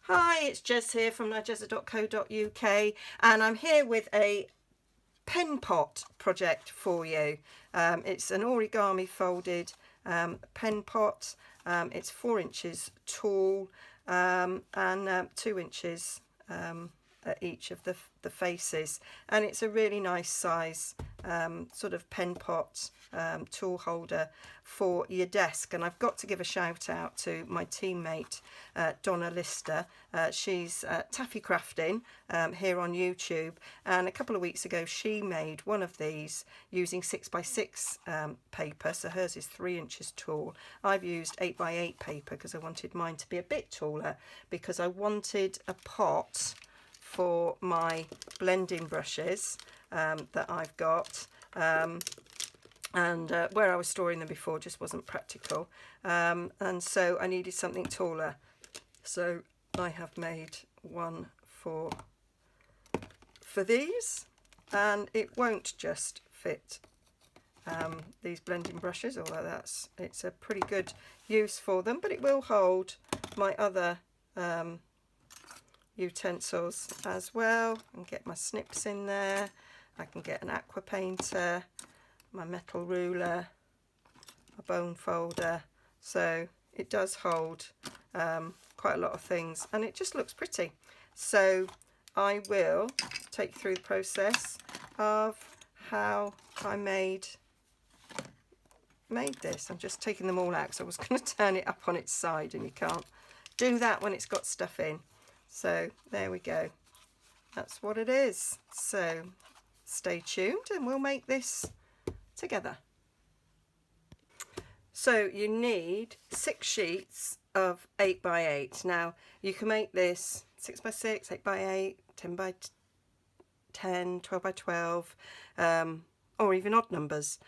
Hi, it's Jez here from Nigezza.co.uk, and I'm here with a pen pot project for you. It's an origami folded pen pot. It's 4 inches tall and 2 inches at each of the faces, and it's a really nice size sort of pen pot tool holder for your desk. And I've got to give a shout out to my teammate Donna Lister. She's Taffy Crafting here on YouTube, and a couple of weeks ago she made one of these using 6x6 paper, so hers is 3 inches tall. I've used 8x8 paper because I wanted mine to be a bit taller, because I wanted a pot for my blending brushes that I've got, and where I was storing them before just wasn't practical, and so I needed something taller, so I have made one for these, and it won't just fit these blending brushes, although it's a pretty good use for them, but it will hold my other utensils as well, and get my snips in there. I can get an aqua painter, my metal ruler, a bone folder, so it does hold quite a lot of things, and it just looks pretty. So I will take you through the process of how I made this. I'm just taking them all out because I was going to turn it up on its side, and you can't do that when it's got stuff in. So there we go, that's what it is. So stay tuned and we'll make this together. So you need 6 sheets of 8x8. Now you can make this 6x6, 8x8, 10x10, 12x12, or even odd numbers,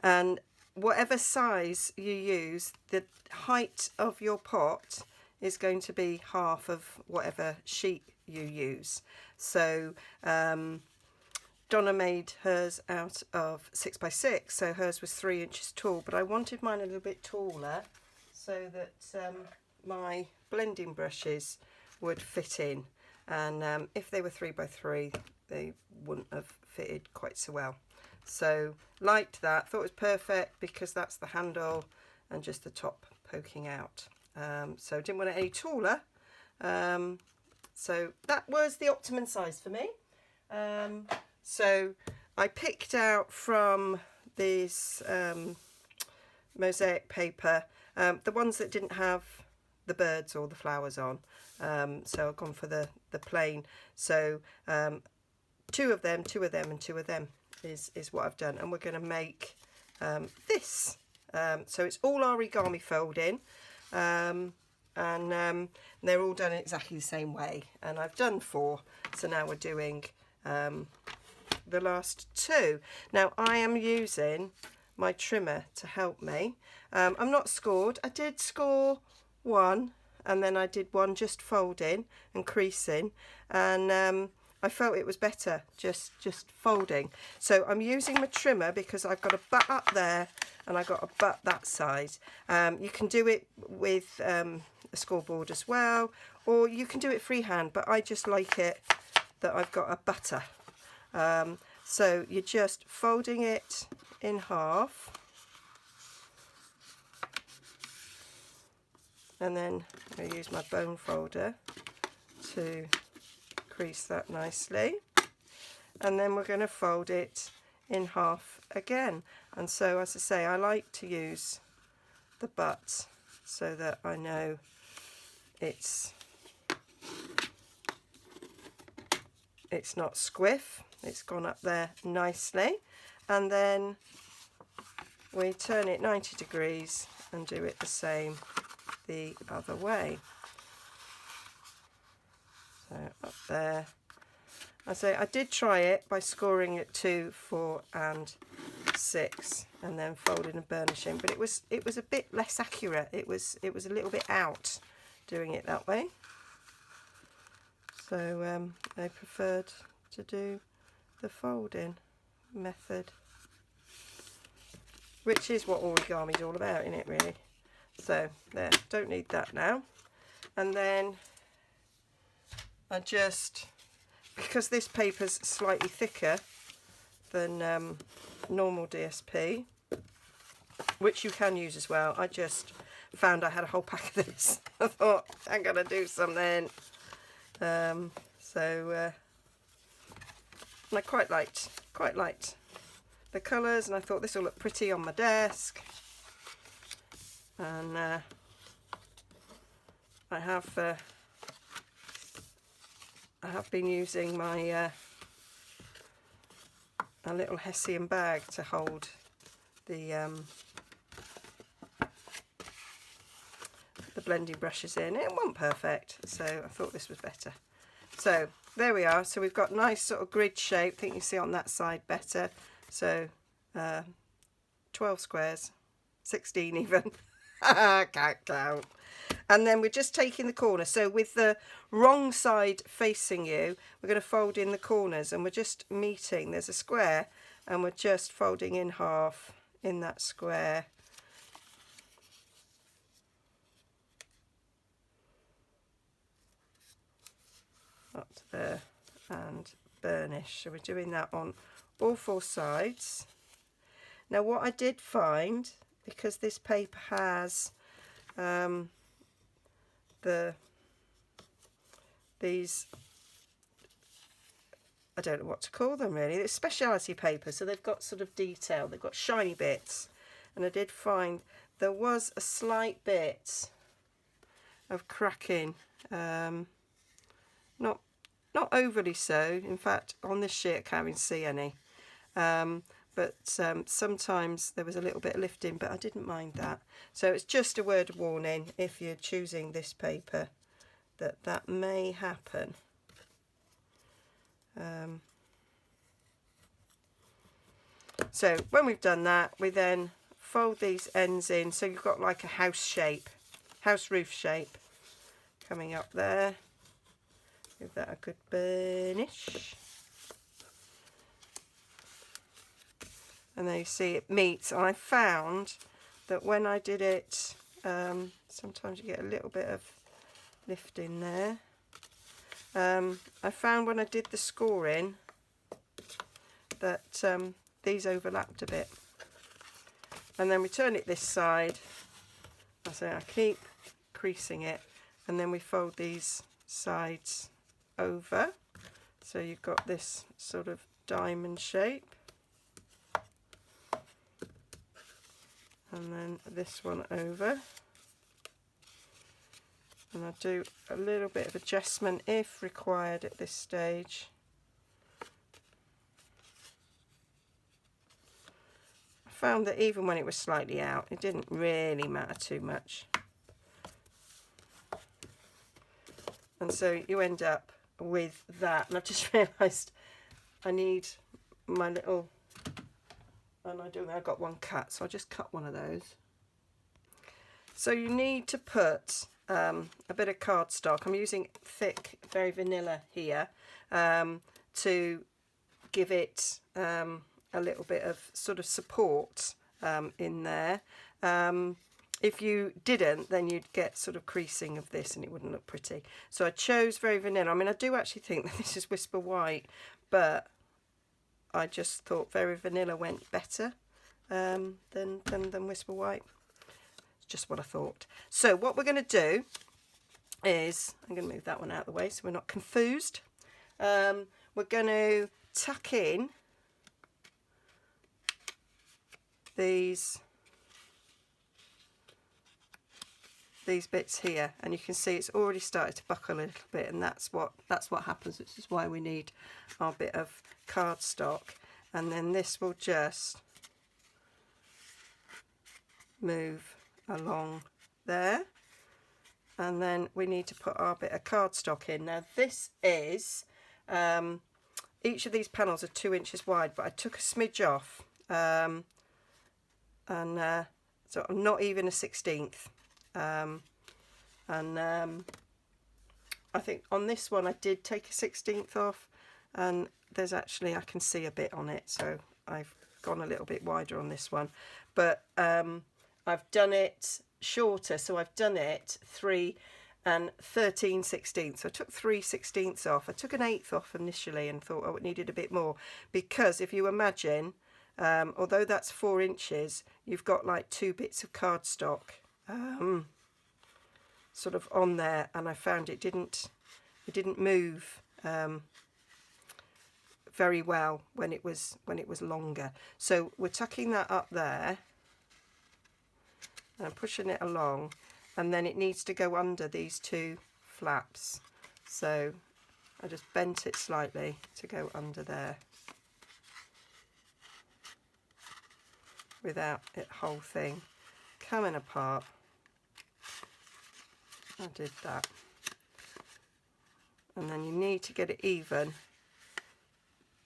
and whatever size you use, the height of your pot is going to be half of whatever sheet you use. So Donna made hers out of 6x6, so hers was 3 inches tall, but I wanted mine a little bit taller so that my blending brushes would fit in, and if they were 3x3 they wouldn't have fitted quite so well. So liked that, thought it was perfect because that's the handle and just the top poking out. So didn't want it any taller, so that was the optimum size for me. So I picked out from this mosaic paper the ones that didn't have the birds or the flowers on, so I've gone for the plain. So 2 of them and 2 of them is what I've done, and we're going to make this. So it's all origami folding, and they're all done in exactly the same way, and I've done 4, so now we're doing the last 2. Now I am using my trimmer to help me. I'm not scored. I did score 1, and then I did 1 just folding and creasing, and I felt it was better just folding. So I'm using my trimmer because I've got a butt up there and I've got a butt that side. You can do it with a scoreboard as well, or you can do it freehand, but I just like it that I've got a butter. So you're just folding it in half, and then I use my bone folder to crease that nicely, and then we're going to fold it in half again. And so, as I say, I like to use the butt so that I know it's not squiff, it's gone up there nicely, and then we turn it 90 degrees and do it the same the other way. So up there. I say I did try it by scoring at 2, 4 and 6 and then folding and burnishing, but it was a bit less accurate. It was a little bit out doing it that way. So I preferred to do the folding method, which is what origami is all about, isn't it, really? So there, don't need that now. And then I just, because this paper's slightly thicker than normal DSP, which you can use as well, I just found I had a whole pack of this. I thought, I'm going to do something. And I quite liked the colours, and I thought this will look pretty on my desk. And I have been using my a little Hessian bag to hold the blending brushes in. It wasn't perfect, so I thought this was better. So there we are. So we've got nice sort of grid shape. I think you see on that side better. So 12 squares, 16 even. Can't count. And then we're just taking the corner. So with the wrong side facing you, we're going to fold in the corners, and we're just meeting. There's a square, and we're just folding in half in that square. Up to there, and burnish. So we're doing that on all 4 sides. Now what I did find, because this paper has these, I don't know what to call them really, it's speciality paper, so they've got sort of detail, they've got shiny bits, and I did find there was a slight bit of cracking. Not overly so. In fact, on this sheet I can't even see any. But sometimes there was a little bit of lifting, but I didn't mind that. So it's just a word of warning if you're choosing this paper that may happen. So when we've done that, we then fold these ends in, so you've got like a house shape, house roof shape coming up there. Give that a good burnish. And there you see it meets. And I found that when I did it, sometimes you get a little bit of lift in there. I found when I did the scoring that these overlapped a bit. And then we turn it this side. I keep creasing it, and then we fold these sides over, so you've got this sort of diamond shape, and then this one over, and I do a little bit of adjustment if required at this stage. I found that even when it was slightly out, it didn't really matter too much, and so you end up with that. And I've just realised I need my little, and I don't think I've got one cut, so I'll just cut one of those. So you need to put a bit of cardstock. I'm using thick, very vanilla here, to give it a little bit of sort of support in there. If you didn't, then you'd get sort of creasing of this and it wouldn't look pretty. So I chose very vanilla. I mean, I do actually think that this is Whisper White, but I just thought very vanilla went better than Whisper White. It's just what I thought. So what we're going to do is, I'm going to move that one out of the way so we're not confused. We're going to tuck in these bits here, and you can see it's already started to buckle a little bit, and that's what happens. This is why we need our bit of cardstock, and then this will just move along there, and then we need to put our bit of cardstock in. Now this is each of these panels are 2 inches wide, but I took a smidge off, and so I'm not even a 1/16. I think on this one I did take a 1/16 off, and there's actually, I can see a bit on it, so I've gone a little bit wider on this one, but I've done it shorter, so I've done it 3 and 13/16. So I took 3/16 off. I took an 1/8 off initially and thought, oh, it needed a bit more, because if you imagine, although that's 4 inches, you've got like 2 bits of cardstock sort of on there, and I found it didn't move very well when it was longer. So we're tucking that up there and pushing it along, and then it needs to go under these 2 flaps. So I just bent it slightly to go under there without it whole thing coming apart. I did that, and then you need to get it even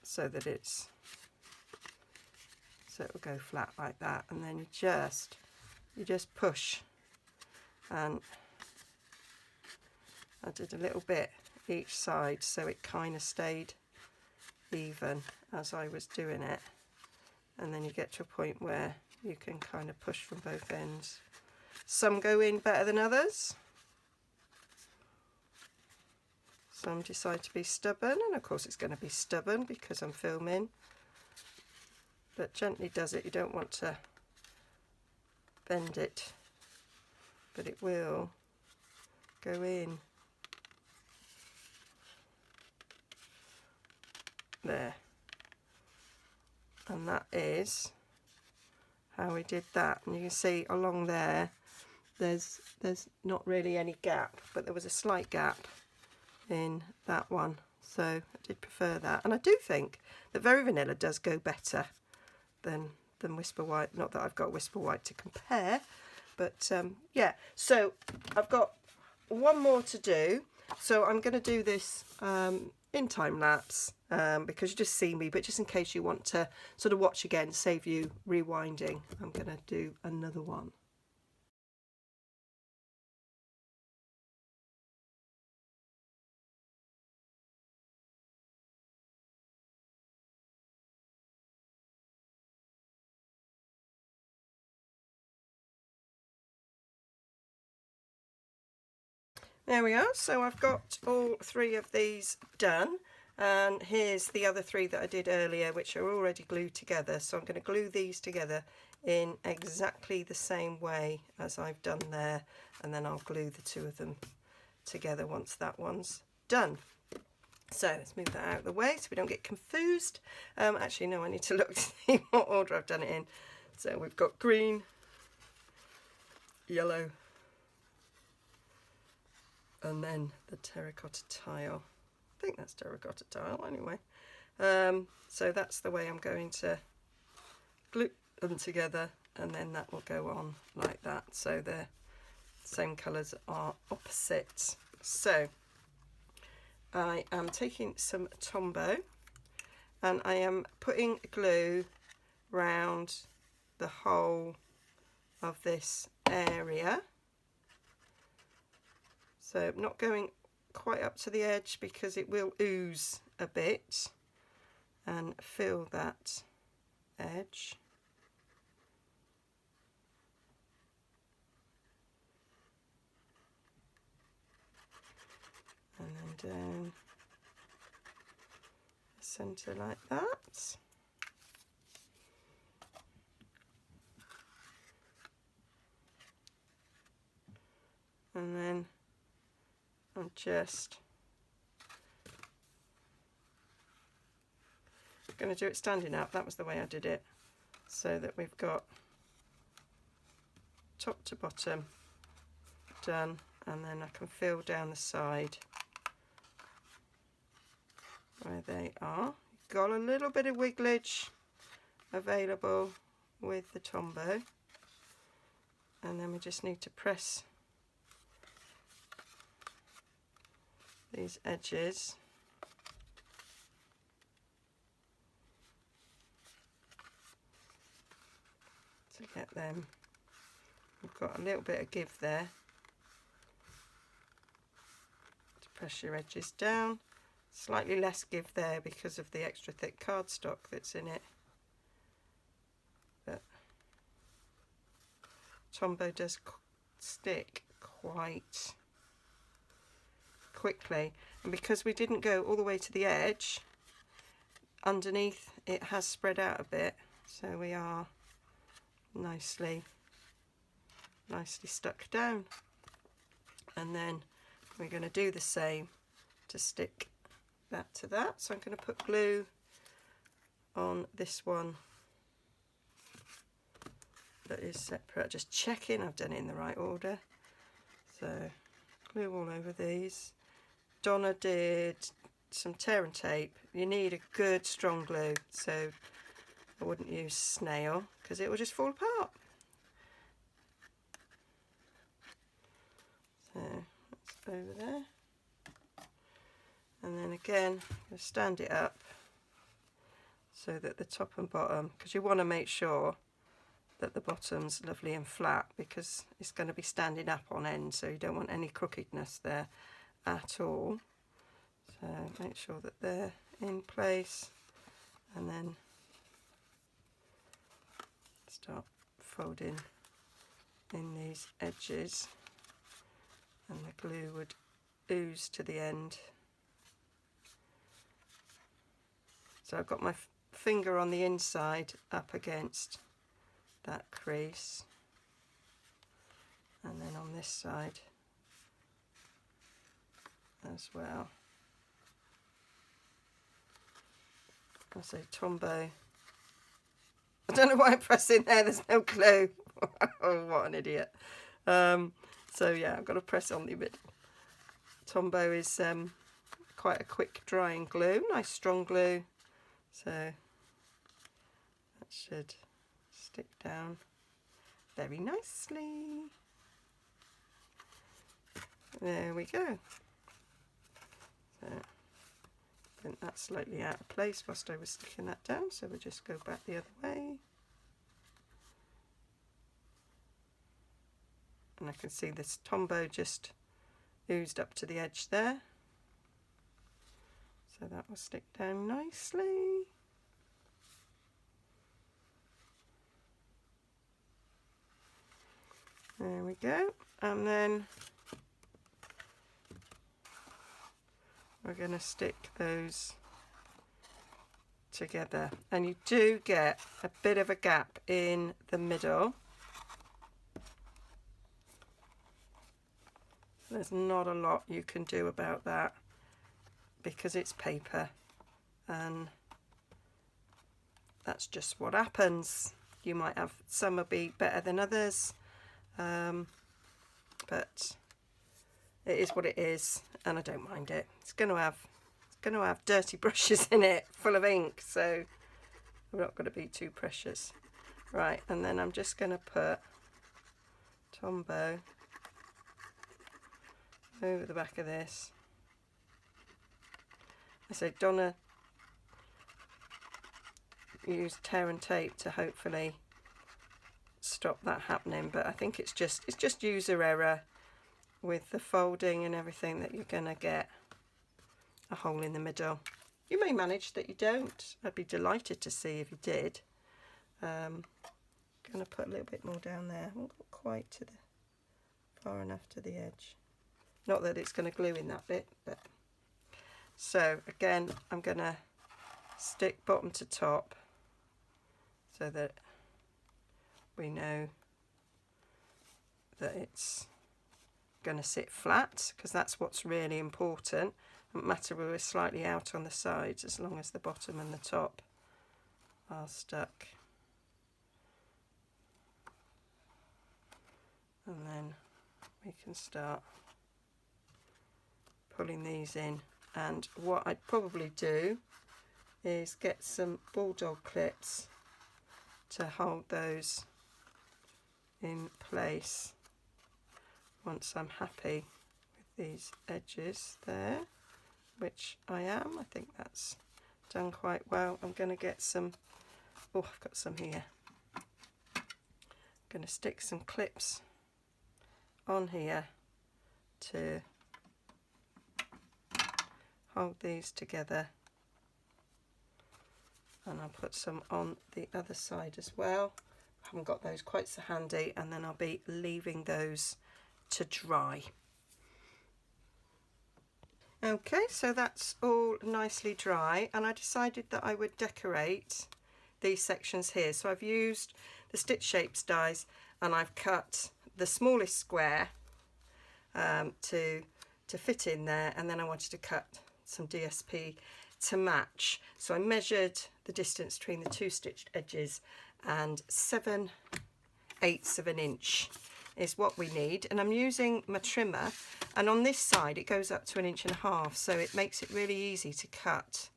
so that it will go flat like that, and then you just push, and I did a little bit each side so it kind of stayed even as I was doing it, and then you get to a point where you can kind of push from both ends. Some go in better than others. Some decide to be stubborn, and of course it's going to be stubborn because I'm filming, but gently does it. You don't want to bend it, but it will go in there, and that is how we did that. And you can see along there's not really any gap, but there was a slight gap in that one, so I did prefer that. And I do think that Very Vanilla does go better than Whisper White. Not that I've got Whisper White to compare, but yeah. So I've got one more to do, so I'm going to do this in time lapse because you just see me, but just in case you want to sort of watch again, save you rewinding, I'm going to do another one. There we are. So I've got all 3 of these done, and here's the other 3 that I did earlier, which are already glued together. So I'm going to glue these together in exactly the same way as I've done there, and then I'll glue the 2 of them together once that one's done. So let's move that out of the way so we don't get confused. Actually, no, I need to look to see what order I've done it in. So we've got green, yellow, and then the terracotta tile. I think that's terracotta tile anyway. So that's the way I'm going to glue them together, and then that will go on like that, so the same colours are opposite. So I am taking some Tombow and I am putting glue round the whole of this area. So I'm not going quite up to the edge because it will ooze a bit, and fill that edge. And then down the centre like that. And then I'm just going to do it standing up. That was the way I did it, so that we've got top to bottom done, and then I can fill down the side where they are. Got a little bit of wigglage available with the Tombow, and then we just need to press these edges to get them. We've got a little bit of give there to press your edges down. Slightly less give there because of the extra thick cardstock that's in it, but Tombow does stick quite quickly, and because we didn't go all the way to the edge, underneath it has spread out a bit, so we are nicely stuck down. And then we're going to do the same to stick that to that. So I'm going to put glue on this one that is separate, just checking I've done it in the right order. So glue all over these. Donna did some tear and tape. You need a good strong glue, so I wouldn't use snail because it will just fall apart. So that's over there, and then again you stand it up so that the top and bottom, because you want to make sure that the bottom's lovely and flat because it's going to be standing up on end, so you don't want any crookedness there at all. So make sure that they're in place, and then start folding in these edges, and the glue would ooze to the end. So I've got my finger on the inside up against that crease, and then on this side as well. I say Tombow. I don't know why I'm pressing there, there's no glue. Oh, what an idiot. So yeah, I've got to press on the bit. Tombow is quite a quick drying glue, nice strong glue, so that should stick down very nicely. There we go. So I think that's slightly out of place whilst I was sticking that down, so we'll just go back the other way. And I can see this Tombow just oozed up to the edge there. So that will stick down nicely. There we go. And then we're going to stick those together. And you do get a bit of a gap in the middle. There's not a lot you can do about that because it's paper, and that's just what happens. You might have some will be better than others, but it is what it is, and I don't mind it. It's going to have dirty brushes in it full of ink, so I'm not going to be too precious. Right, and then I'm just going to put Tombow over the back of this. I say Donna used tear and tape to hopefully stop that happening, but I think it's just user error with the folding and everything that you're gonna get a hole in the middle. You may manage that you don't. I'd be delighted to see if you did. Gonna put a little bit more down there. I haven't got quite to the far enough to the edge. Not that it's going to glue in that bit, but so again I'm going to stick bottom to top so that we know that it's going to sit flat, because that's what's really important. It doesn't matter if we're slightly out on the sides as long as the bottom and the top are stuck. And then we can start pulling these in, and what I'd probably do is get some bulldog clips to hold those in place once I'm happy with these edges there, which I am. I think that's done quite well. I'm going to get some, oh, I've got some here. I'm going to stick some clips on here to hold these together, and I'll put some on the other side as well. I haven't got those quite so handy, and then I'll be leaving those to dry. Okay, so that's all nicely dry, and I decided that I would decorate these sections here. So I've used the Stitch Shapes dies, and I've cut the smallest square to fit in there, and then I wanted to cut some DSP to match. So I measured the distance between the two stitched edges, and 7/8 of an inch is what we need. And I'm using my trimmer, and on this side it goes up to 1.5 inches, so it makes it really easy to cut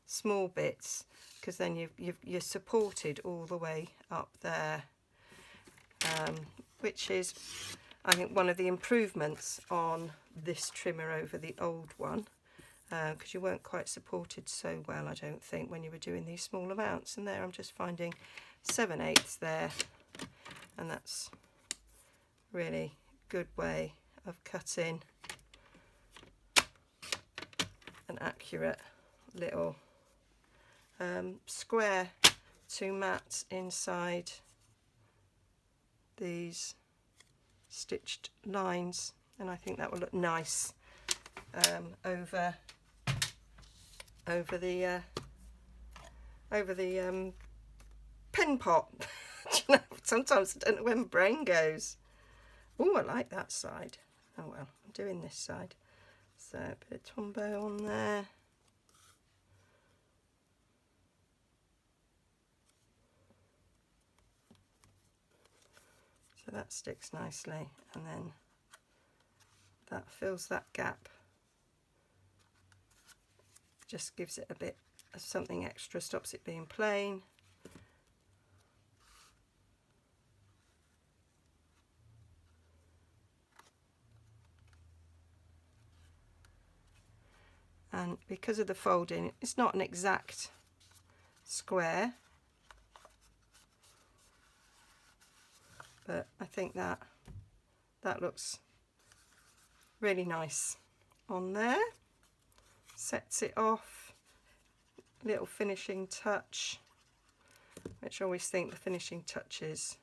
small bits, because then you're supported all the way up there, which is, I think, one of the improvements on this trimmer over the old one, because you weren't quite supported so well, I don't think, when you were doing these small amounts. And there I'm just finding 7/8 there, and that's really good way of cutting an accurate little square to mat inside these stitched lines, and I think that will look nice over the pen pot. Sometimes I don't know where my brain goes. Oh, I like that side. Oh well, I'm doing this side. So a bit of Tombow on there. So that sticks nicely, and then that fills that gap. Just gives it a bit of something extra, stops it being plain. And because of the folding, it's not an exact square, but I think that looks really nice on there. Sets it off. Little finishing touch, which I always think the finishing touches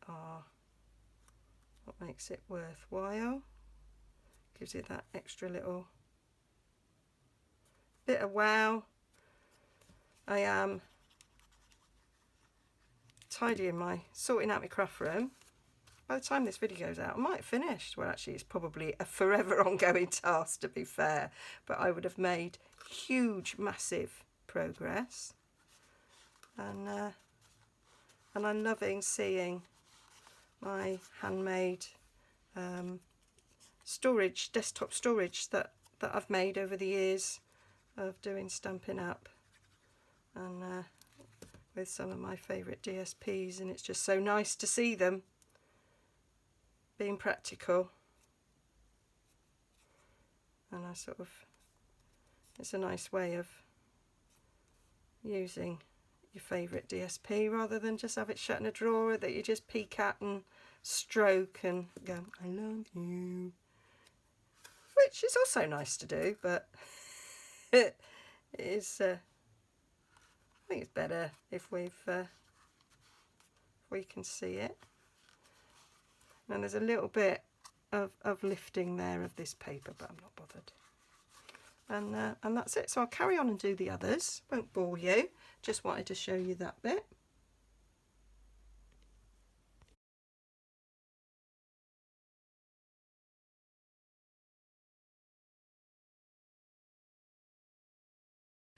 are what makes it worthwhile. Gives it that extra little bit of wow. I am sorting out my craft room. By the time this video goes out, I might have finished. Well, actually, it's probably a forever ongoing task, to be fair, but I would have made huge, massive progress. And I'm loving seeing my handmade storage, desktop storage that I've made over the years of doing Stampin' Up, and with some of my favourite DSPs, and it's just so nice to see them being practical. And it's a nice way of using your favourite DSP rather than just have it shut in a drawer that you just peek at and stroke and go, I love you, which is also nice to do, but it is I think it's better if we can see it. And there's a little bit of lifting there of this paper, but I'm not bothered. And that's it. So I'll carry on and do the others. Won't bore you. Just wanted to show you that bit.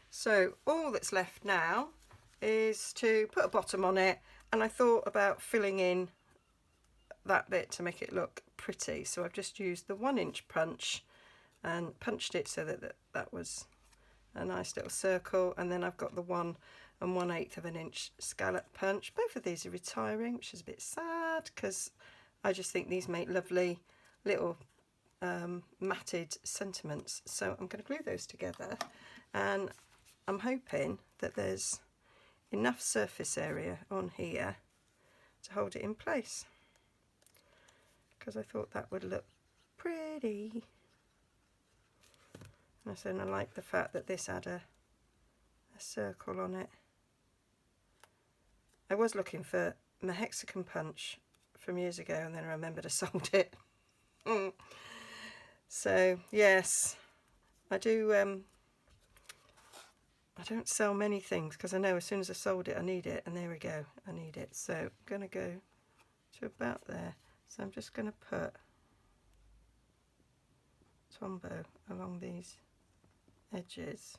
So all that's left now is to put a bottom on it, and I thought about filling in that bit to make it look pretty. So I've just used the 1-inch punch and punched it so that was a nice little circle, and then I've got the 1 1/8 of an inch scallop punch. Both of these are retiring, which is a bit sad because I just think these make lovely little matted sentiments. So I'm going to glue those together, and I'm hoping that there's enough surface area on here to hold it in place, because I thought that would look pretty. And I like the fact that this had a circle on it. I was looking for my hexagon punch from years ago, and then I remembered I sold it. So yes, I do. I don't sell many things because I know as soon as I sold it I need it, and there we go, I need it. So I'm going to go to about there. So I'm just going to put Tombow along these edges.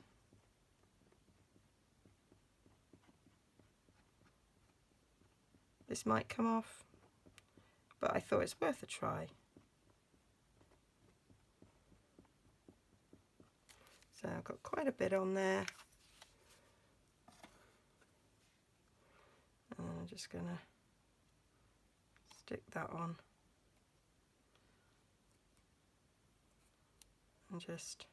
This might come off, but I thought it's worth a try. So I've got quite a bit on there. And I'm just going to stick that on. And just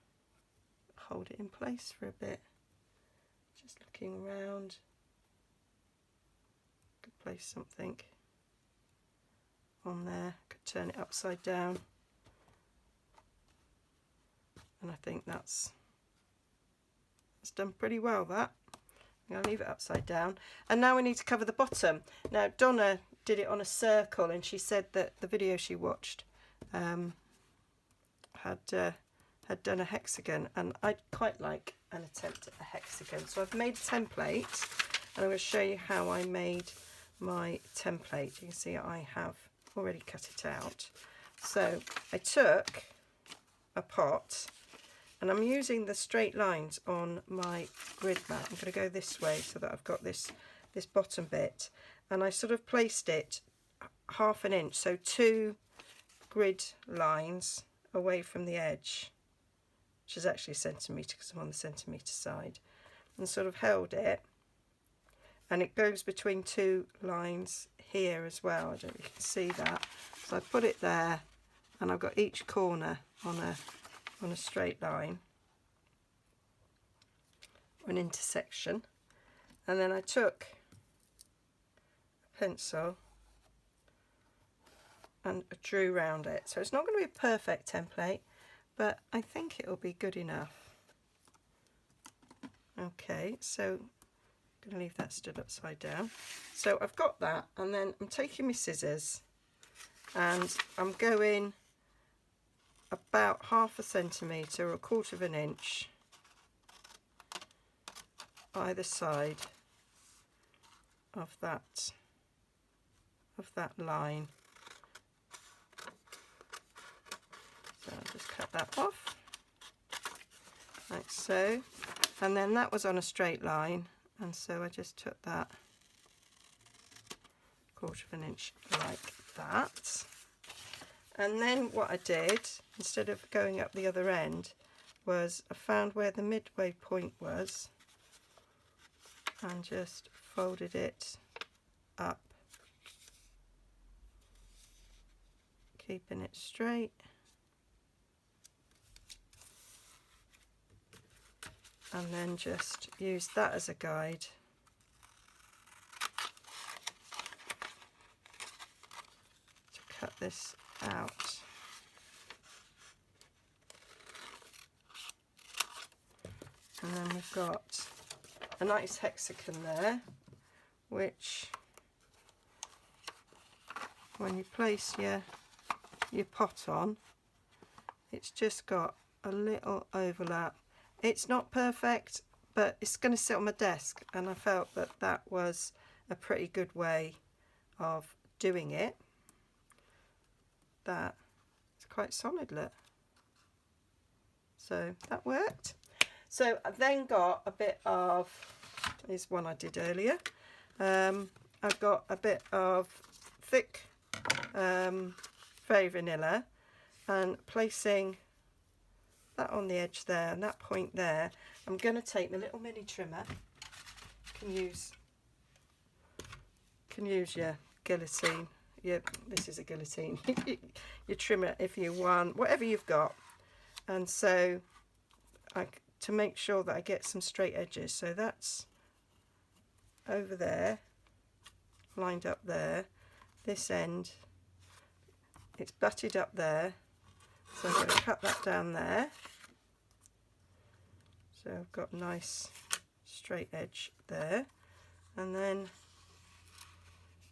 hold it in place for a bit. Just looking around. Could place something on there. Could turn it upside down. And I think that's done pretty well, that. I'm going to leave it upside down. And now we need to cover the bottom. Now Donna did it on a circle, and she said that the video she watched had done a hexagon, and I'd quite like an attempt at a hexagon. So I've made a template, and I'm going to show you how I made my template. You can see I have already cut it out. So I took a pot, and I'm using the straight lines on my grid mat. I'm going to go this way so that I've got this bottom bit, and I sort of placed it 1/2 inch, so 2 grid lines away from the edge, which is actually a centimetre because I'm on the centimetre side, and sort of held it, and it goes between 2 lines here as well. I don't know if you can see that. So I put it there, and I've got each corner on a straight line, an intersection, and then I took a pencil and drew round it. So it's not going to be a perfect template, but I think it'll be good enough. Okay, so I'm going to leave that stood upside down. So I've got that, and then I'm taking my scissors, and I'm going about 1/2 centimetre or 1/4 inch either side of that line. So I'll just cut that off like so, and then that was on a straight line, and so I just took that 1/4 inch like that. And then what I did, instead of going up the other end, was I found where the midway point was and just folded it up, keeping it straight. And then just use that as a guide to cut this out. And then we've got a nice hexagon there, which when you place your pot on, it's just got a little overlap. It's not perfect, but it's going to sit on my desk, and I felt that that was a pretty good way of doing it. That it's quite solid, look. So that worked. So I've then got a bit of, this one I did earlier, I've got a bit of thick fairy vanilla, and placing that on the edge there and that point there, I'm going to take my little mini trimmer. You can use your guillotine. This is a guillotine. Your trimmer if you want, whatever you've got. And so to make sure that I get some straight edges, so that's over there, lined up there. This end, it's butted up there, so I'm going to cut that down there. So I've got a nice straight edge there, and then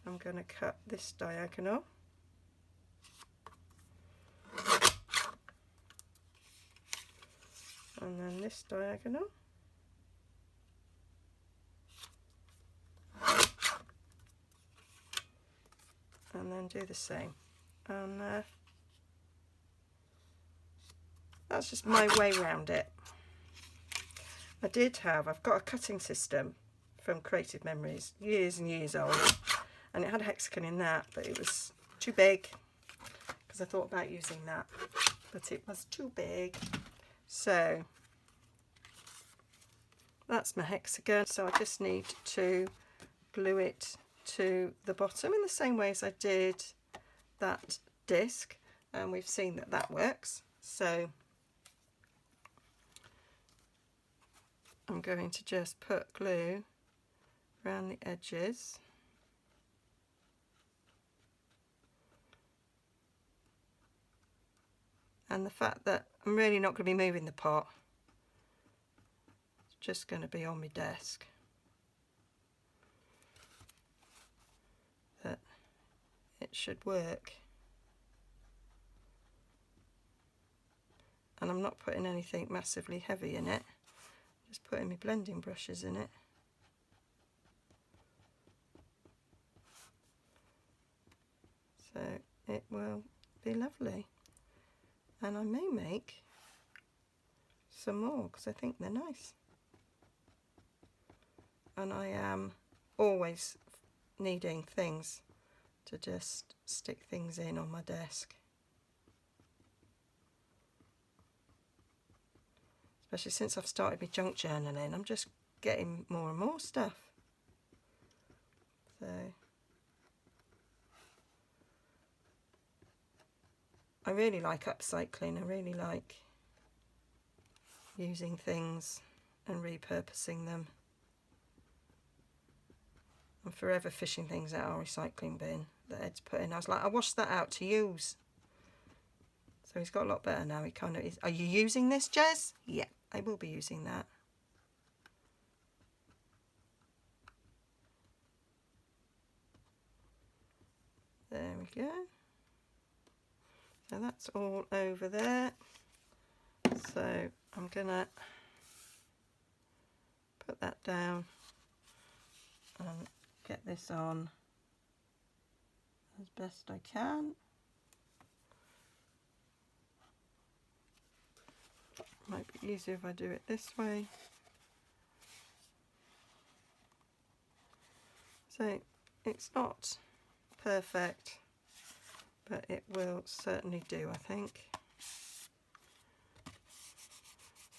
I'm going to cut this diagonal. and then this diagonal. And then do the same. And that's just my way around it. I've got a cutting system from Creative Memories, years and years old, and it had a hexagon in that, but it was too big because I thought about using that, but it was too big. So that's my hexagon. So I just need to glue it to the bottom in the same way as I did that disc, and we've seen that that works. So I'm going to just put glue around the edges. And the fact that I'm really not going to be moving the pot, it's just going to be on my desk, that it should work. And I'm not putting anything massively heavy in it, just putting my blending brushes in it. So it will be lovely. And I may make some more because I think they're nice. And I am always needing things to just stick things in on my desk. Especially since I've started my junk journaling, I'm just getting more and more stuff. So I really like upcycling. I really like using things and repurposing them. I'm forever fishing things out of our recycling bin that Ed's put in. I was like, I washed that out to use. So he's got a lot better now. He kind of is. Are you using this, Jez? Yeah, I will be using that. There we go. So that's all over there. So I'm gonna put that down and get this on as best I can. Might be easier if I do it this way. So it's not perfect, but it will certainly do, I think.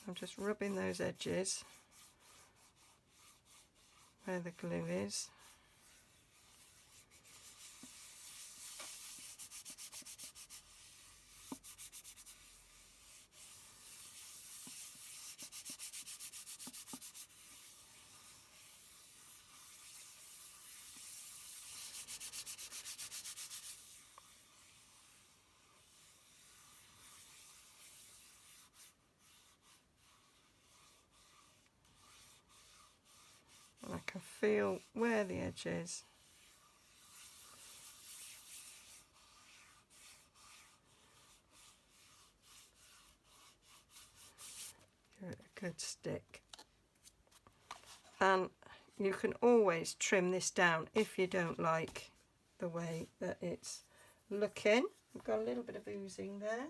I'm just rubbing those edges where the glue is. And I can feel where the edge is. Give it a good stick. And you can always trim this down if you don't like the way that it's looking. I've got a little bit of oozing there.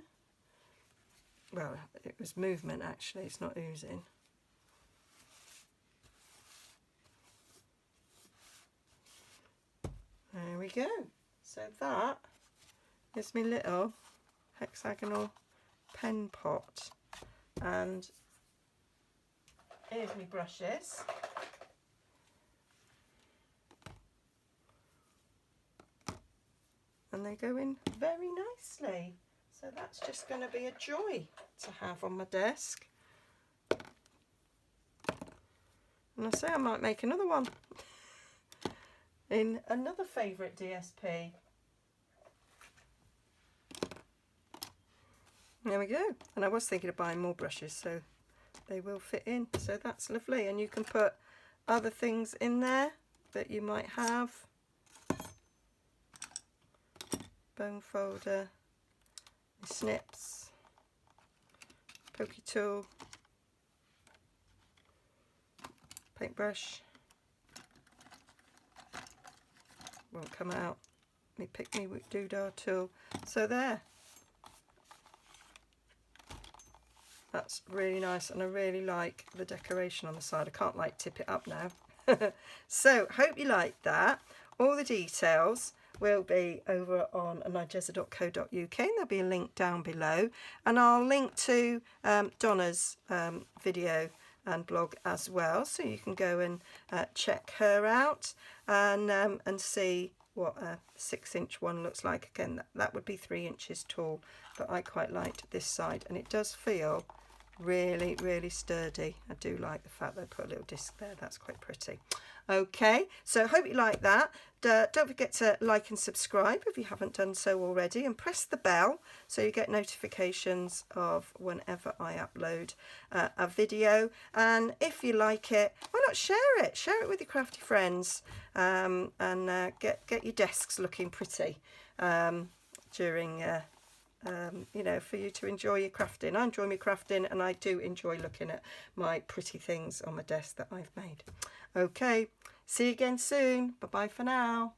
Well, it was movement actually, it's not oozing. There we go. So that is my little hexagonal pen pot. And here's my brushes. And they go in very nicely. So that's just going to be a joy to have on my desk. And I say I might make another one in another favourite DSP. There we go. And I was thinking of buying more brushes, so they will fit in. So that's lovely. And you can put other things in there that you might have. Bone folder, snips, pokey tool, paintbrush. Won't come out. Let me pick me doodah tool. So there. That's really nice, and I really like the decoration on the side. I can't like tip it up now. So hope you liked that. All the details will be over on nigezza.co.uk, and there'll be a link down below, and I'll link to Donna's video and blog as well, so you can go and check her out and see what a 6-inch one looks like. Again, that would be 3 inches tall, but I quite liked this side, and it does feel really, really sturdy. I do like the fact they put a little disc there. That's quite pretty. Okay, so hope you like that. Don't forget to like and subscribe if you haven't done so already, and press the bell so you get notifications of whenever I upload a video. And if you like it, why not share it? Share it with your crafty friends, and get your desks looking pretty during you know, for you to enjoy your crafting. I enjoy my crafting, and I do enjoy looking at my pretty things on my desk that I've made. Okay, see you again soon. Bye bye for now.